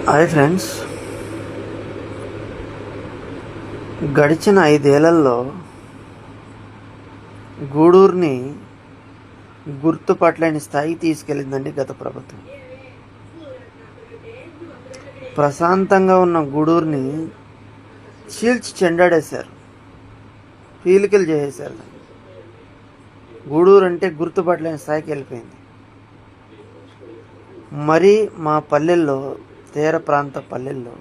Hi friends, గడిచిన 5 ఏళ్లలో గూడూరుని గుర్తుపట్టలేని స్థాయికి తీసుకెళ్ళిందండి గత ప్రభుత్వం. ప్రశాంతంగా ఉన్న గూడూరుని చీల్చి చెండాడేశారు, పీలికలు చేసేశారు. గూడూరు అంటే గుర్తుపట్టలేని స్థాయికి వెళ్ళిపోయింది. మరి మా పల్లెల్లో, తీర ప్రాంత పల్లెల్లో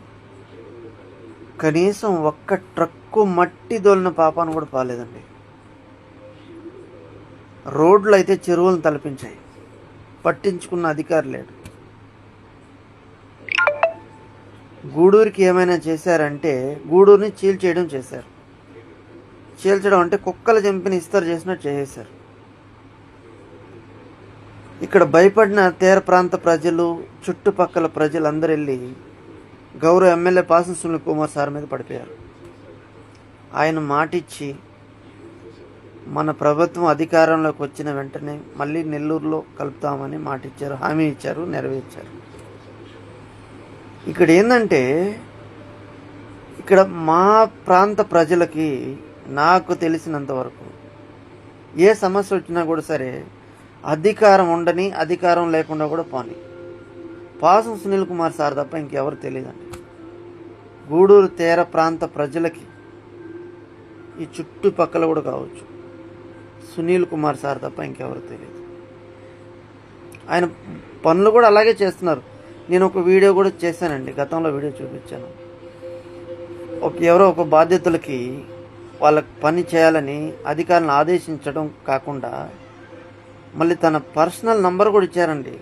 కనీసం ఒక్క ట్రక్కు మట్టి దోలిన పాపాను కూడా పాలేదండి. రోడ్లు అయితే చెరువులను తలపించాయి, పట్టించుకున్న అధికారి లేడు. గూడూరుకి ఏమైనా చేశారంటే గూడూరుని చీల్చేయడం చేశారు. చీల్చడం అంటే కుక్కలు చంపిన ఇస్తరు చేసినట్టు చేసేశారు. ఇక్కడ భయపడిన తీర ప్రాంత ప్రజలు, చుట్టుపక్కల ప్రజలందరూ వెళ్ళి గౌరవ ఎమ్మెల్యే పాసం సునీల్ కుమార్ సార్ మీద పడిపోయారు. ఆయన మాటిచ్చి మన ప్రభుత్వం అధికారంలోకి వచ్చిన వెంటనే మళ్ళీ నెల్లూరులో కలుపుతామని మాటిచ్చారు, హామీ ఇచ్చారు, నెరవేర్చారు. ఇక్కడ ఏంటంటే, ఇక్కడ మా ప్రాంత ప్రజలకి నాకు తెలిసినంత వరకు ఏ సమస్య వచ్చినా కూడా సరే అధికారం ఉండని, అధికారం లేకుండా కూడా పోని, పాసం సునీల్ కుమార్ సార్ తప్ప ఇంకెవరు తెలియదండి. గూడూరు తీర ప్రాంత ప్రజలకి, ఈ చుట్టుపక్కల కూడా కావచ్చు, సునీల్ కుమార్ సార్ తప్ప ఇంకెవరు తెలియదు. ఆయన పనులు కూడా అలాగే చేస్తున్నారు. నేను ఒక వీడియో కూడా చేశానండి, గతంలో వీడియో చూపించాను. ఎవరో ఒక బాధ్యతలకి వాళ్ళకి పని చేయాలని అధికారులను ఆదేశించడం కాకుండా మళ్ళీ తన పర్సనల్ నంబర్ కూడా ఇచ్చారండి.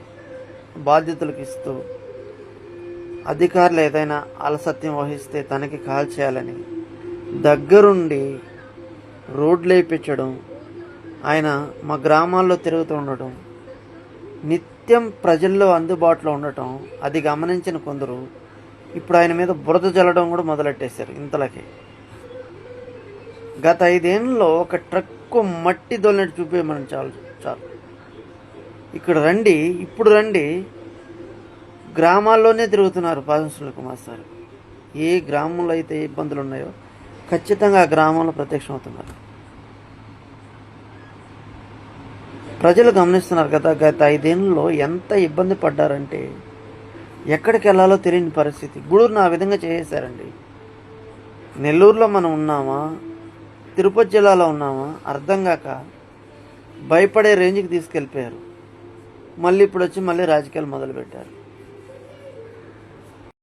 బాధ్యతలకు ఇస్తూ అధికారులు ఏదైనా అలసత్యం వహిస్తే తనకి కాల్ చేయాలని దగ్గరుండి రోడ్లు వేయించడం, ఆయన మా గ్రామాల్లో తిరుగుతూ ఉండటం, నిత్యం ప్రజల్లో అందుబాటులో ఉండటం, అది గమనించిన కొందరు ఇప్పుడు ఆయన మీద బురద జల్లడం కూడా మొదలెట్టేశారు. ఇంతలకి గత 5 ఏళ్ళలో ఒక ట్రక్కు మట్టి దొల్లినట్టు చూపించమని చాలు. ఇక్కడ రండి, ఇప్పుడు రండి, గ్రామాల్లోనే తిరుగుతున్నారు పాసం సునీల్ కుమార్ సార్. ఏ గ్రామంలో అయితే ఇబ్బందులు ఉన్నాయో ఖచ్చితంగా ఆ గ్రామంలో ప్రత్యక్షమవుతున్నారు. ప్రజలు గమనిస్తున్నారు కదా, గత 5 ఏళ్ళలో ఎంత ఇబ్బంది పడ్డారంటే ఎక్కడికి వెళ్ళాలో తెలియని పరిస్థితి. గూడూరును ఆ విధంగా చేసేశారండి. నెల్లూరులో మనం ఉన్నామా, తిరుపతి జిల్లాలో ఉన్నామా అర్థం కాక భయపడే రేంజ్కి తీసుకెళ్ళిపోయారు. మళ్ళీ ఇప్పుడు వచ్చి మళ్ళీ రాజకీయాలు మొదలుపెట్టారు.